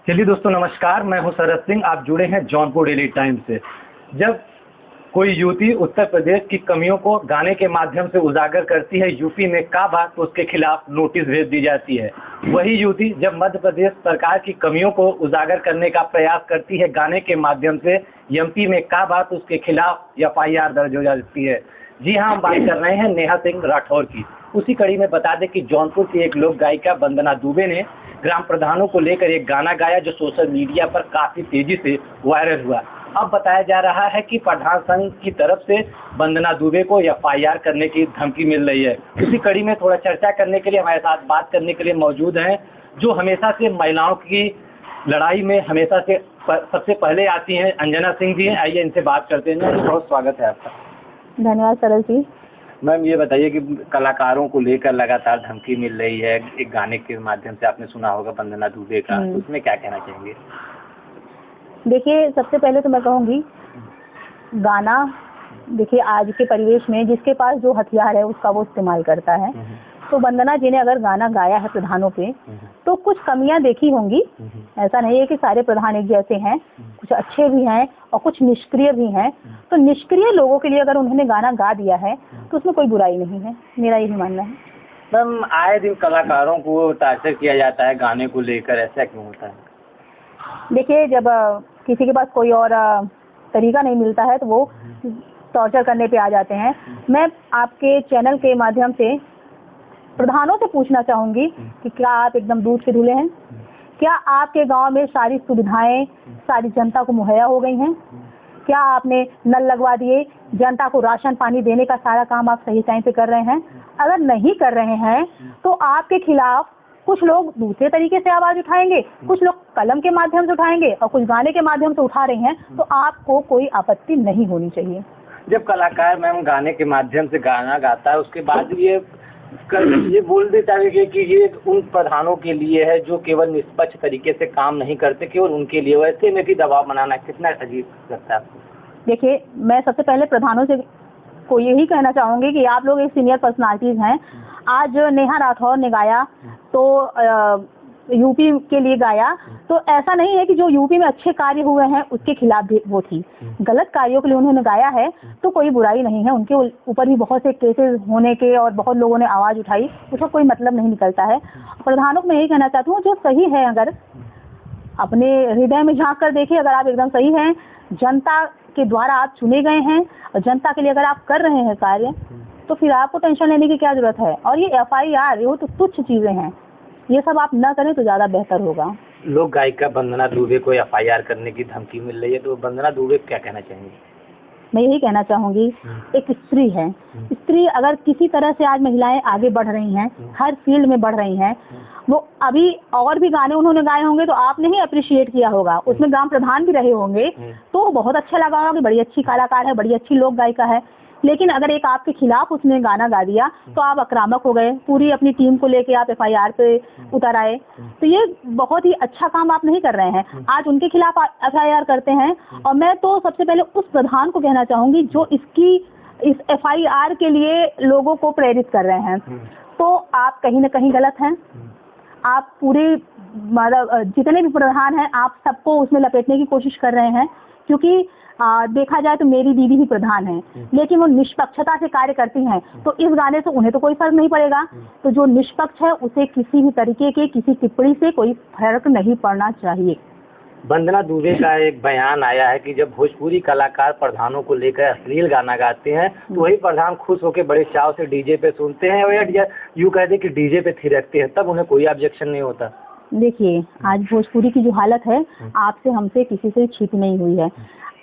चलिए दोस्तों नमस्कार, मैं हूं शरद सिंह। आप जुड़े हैं जौनपुर डेली टाइम्स से। जब कोई युवती उत्तर प्रदेश की कमियों को गाने के माध्यम से उजागर करती है, यूपी में का बात, तो उसके खिलाफ नोटिस भेज दी जाती है। वही युवती जब मध्य प्रदेश सरकार की कमियों को उजागर करने का प्रयास करती है गाने के माध्यम से, एमपी में का बात, उसके खिलाफ एफआईआर दर्ज हो जाती है। जी हाँ, हम बात कर रहे हैं नेहा सिंह राठौर की। उसी कड़ी में बता दें कि जौनपुर की एक लोक गायिका वंदना दुबे ने ग्राम प्रधानों को लेकर एक गाना गाया जो सोशल मीडिया पर काफी तेजी से वायरल हुआ। अब बताया जा रहा है कि प्रधान संघ की तरफ से वंदना दुबे को एफआईआर करने की धमकी मिल रही है। उसी कड़ी में थोड़ा चर्चा करने के लिए हमारे साथ बात करने के लिए मौजूद हैं, जो हमेशा से महिलाओं की लड़ाई में हमेशा से सबसे पहले आती हैं, अंजना सिंह जी हैं। आइए इनसे बात करते हैं। बहुत स्वागत है आपका। धन्यवाद सरल जी। मैम ये बताइए कि कलाकारों को लेकर लगातार धमकी मिल रही है एक गाने के माध्यम से, आपने सुना होगा वंदना दुबे का, तो उसमें क्या कहना चाहेंगे? देखिए, सबसे पहले तो मैं कहूँगी गाना, देखिए आज के परिवेश में जिसके पास जो हथियार है उसका वो इस्तेमाल करता है। तो वंदना जी ने अगर गाना गाया है प्रधानों पे तो कुछ कमियां देखी होंगी। ऐसा नहीं है कि सारे प्रधान एक जैसे हैं, कुछ अच्छे भी हैं और कुछ निष्क्रिय भी हैं। तो निष्क्रिय लोगों के लिए अगर उन्होंने गाना गा दिया है तो उसमें कोई बुराई नहीं है, मेरा यही मानना है। मैम आए दिन कलाकारों को टार्चर किया जाता है गाने को लेकर, ऐसा क्यों होता है? देखिए, जब किसी के पास कोई और तरीका नहीं मिलता है तो वो टॉर्चर करने पे आ जाते हैं। मैं आपके चैनल के माध्यम से प्रधानों से पूछना चाहूंगी कि क्या आप एकदम दूध के धुले हैं? क्या आपके गांव में सारी सुविधाएं सारी जनता को मुहैया हो गई हैं? क्या आपने नल लगवा दिए? जनता को राशन पानी देने का सारा काम आप सही टाइम पे कर रहे हैं? अगर नहीं कर रहे हैं तो आपके खिलाफ कुछ लोग दूसरे तरीके से आवाज उठाएंगे, कुछ लोग कलम के माध्यम से उठाएंगे और कुछ गाने के माध्यम से उठा रहे हैं। तो आपको कोई आपत्ति नहीं होनी चाहिए। जब कलाकार मैम गाने के माध्यम से गाना गाता है उसके बाद ये बोल देता है कि ये उन प्रधानों के लिए है जो केवल निष्पक्ष तरीके से काम नहीं करते, केवल उनके लिए, वैसे में भी दबाव बनाना कितना अजीब लगता है आपको? देखिए, मैं सबसे पहले प्रधानों से को यही कहना चाहूंगी कि आप लोग एक सीनियर पर्सनालिटीज हैं। आज नेहा राठौर ने गाया तो यूपी के लिए गाया, तो ऐसा नहीं है कि जो यूपी में अच्छे कार्य हुए हैं उसके खिलाफ भी वो थी। गलत कार्यों के लिए उन्होंने गाया है तो कोई बुराई नहीं है। उनके ऊपर भी बहुत से केसेस होने के और बहुत लोगों ने आवाज उठाई, उसका कोई मतलब नहीं निकलता है। प्रधानों को मैं यही कहना चाहती हूँ, जो सही है अगर अपने हृदय में झांक कर देखिए, अगर आप एकदम सही हैं, जनता के द्वारा आप चुने गए हैं और जनता के लिए अगर आप कर रहे हैं कार्य, तो फिर आपको टेंशन लेने की क्या जरूरत है। और ये एफआईआर, ये तो तुच्छ चीजें हैं, ये सब आप न करें तो ज्यादा बेहतर होगा। लोक गायिका वंदना दुबे को एफआईआर करने की धमकी मिल रही है, तो वंदना दुबे क्या कहना चाहेंगे? मैं यही कहना चाहूंगी, एक स्त्री है, स्त्री अगर किसी तरह से आज महिलाएं आगे बढ़ रही हैं, हर फील्ड में बढ़ रही हैं, वो अभी और भी गाने उन्होंने गाए होंगे तो आपने ही अप्रिशिएट किया होगा, उसमें ग्राम प्रधान भी रहे होंगे तो बहुत अच्छा लगा होगा कि बड़ी अच्छी कलाकार है, बड़ी अच्छी लोक गायिका है। लेकिन अगर एक आपके खिलाफ उसने गाना गा दिया तो आप आक्रामक हो गए, पूरी अपनी टीम को लेके आप एफआईआर पे उतर आए, तो ये बहुत ही अच्छा काम आप नहीं कर रहे हैं। आज उनके खिलाफ एफआईआर करते हैं। और मैं तो सबसे पहले उस प्रधान को कहना चाहूंगी जो इस एफआईआर के लिए लोगों को प्रेरित कर रहे हैं, तो आप कहीं न कहीं गलत हैं। आप पूरे मतलब जितने भी प्रधान हैं आप सबको उसमें लपेटने की कोशिश कर रहे हैं, क्योंकि देखा जाए तो मेरी दीदी ही प्रधान है लेकिन वो निष्पक्षता से कार्य करती हैं, तो इस गाने से उन्हें तो कोई फर्क नहीं पड़ेगा। तो जो निष्पक्ष है उसे किसी भी तरीके के किसी टिप्पणी से कोई फर्क नहीं पड़ना चाहिए। वंदना दुबे का एक बयान आया है कि जब भोजपुरी कलाकार प्रधानों को लेकर अश्लील गाना गाते हैं तो वही प्रधान खुश होकर बड़े चाव से डीजे पे सुनते हैं और यूँ कहते हैं कि डीजे पे थिरकते हैं, तब उन्हें कोई ऑब्जेक्शन नहीं होता। देखिए, आज भोजपुरी की जो हालत है आपसे हमसे किसी से छिप नहीं हुई है।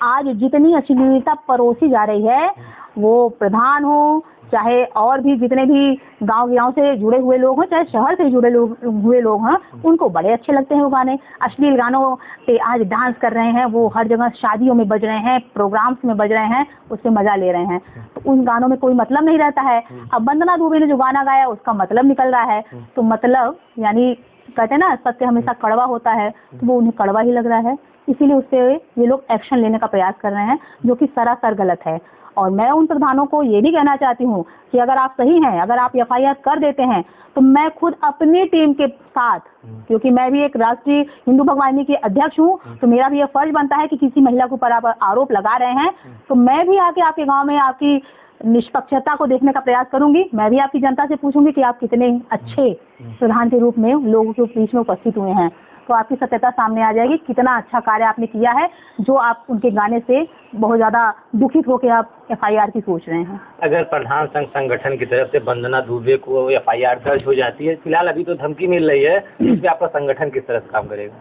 आज जितनी अश्लीलता परोसी जा रही है, वो प्रधान हो चाहे और भी जितने भी गांव से जुड़े हुए लोग हों, चाहे शहर से जुड़े हुए लोग हैं, उनको बड़े अच्छे लगते हैं वो गाने। अश्लील गानों पे आज डांस कर रहे हैं, वो हर जगह शादियों में बज रहे हैं, प्रोग्राम्स में बज रहे हैं, उससे मजा ले रहे हैं। तो उन गानों में कोई मतलब नहीं रहता है। अब वंदना दुबे ने जो गाना गाया उसका मतलब निकल रहा है, तो मतलब यानी कहते हैं ना सत्य हमेशा कड़वा होता है, तो वो उन्हें कड़वा ही लग रहा है, इसीलिए उस पर ये लोग एक्शन लेने का प्रयास कर रहे हैं, जो कि सरासर गलत है। और मैं उन प्रधानों को ये भी कहना चाहती हूँ कि अगर आप सही हैं, अगर आप FIR कर देते हैं, तो मैं खुद अपनी टीम के साथ, क्योंकि मैं भी एक राष्ट्रीय हिंदू भगवानी की अध्यक्ष हूँ, तो मेरा भी ये फर्ज बनता है कि किसी महिला के ऊपर आप आरोप लगा रहे हैं, तो मैं भी आके आपके गाँव में आपकी निष्पक्षता को देखने का प्रयास करूंगी। मैं भी आपकी जनता से पूछूंगी कि आप कितने अच्छे प्रधान के रूप में लोगों के बीच में उपस्थित हुए हैं, तो आपकी सत्यता सामने आ जाएगी, कितना अच्छा कार्य आपने किया है, जो आप उनके गाने से बहुत ज़्यादा दुखित होकर आप FIR की सोच रहे हैं। अगर प्रधान संघ संगठन की तरफ से वंदना दुबे को FIR दर्ज हो जाती है, फिलहाल अभी तो धमकी मिल रही है, इस पे आपका संगठन किस तरह से काम करेगा?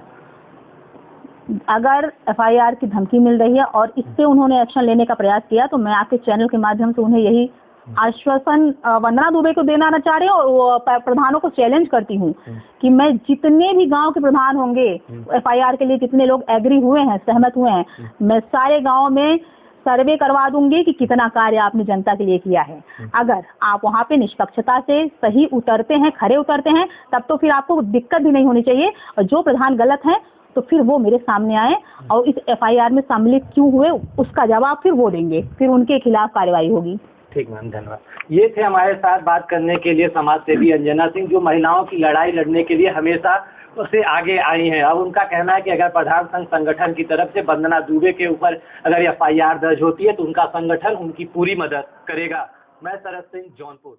अगर FIR की धमकी मिल रही है और इस पे उन्होंने एक्शन लेने का प्रयास किया, तो मैं आपके चैनल के माध्यम से उन्हें यही आश्वासन वंदना दुबे को देना चाह रही हूँ और प्रधानों को चैलेंज करती हूँ कि मैं जितने भी गांव के प्रधान होंगे, FIR के लिए जितने लोग एग्री हुए हैं, सहमत हुए हैं, मैं सारे गाँव में सर्वे करवा दूंगी कि कितना कार्य आपने जनता के लिए किया है। अगर आप वहाँ पे निष्पक्षता से सही उतरते हैं, खरे उतरते हैं, तब तो फिर आपको दिक्कत भी नहीं होनी चाहिए, और जो प्रधान गलत हैं तो फिर वो मेरे सामने आए और इस FIR में सम्मिलित क्यों हुए उसका जवाब फिर वो देंगे, फिर उनके खिलाफ कार्रवाई होगी। ठीक मैम, धन्यवाद। ये थे हमारे साथ बात करने के लिए समाज सेवी अंजना सिंह, जो महिलाओं की लड़ाई लड़ने के लिए हमेशा उससे आगे आई हैं। अब उनका कहना है कि अगर प्रधान संघ संगठन की तरफ से वंदना दुबे के ऊपर अगर FIR दर्ज होती है, तो उनका संगठन उनकी पूरी मदद करेगा। मैं शरद सिंह, जौनपुर।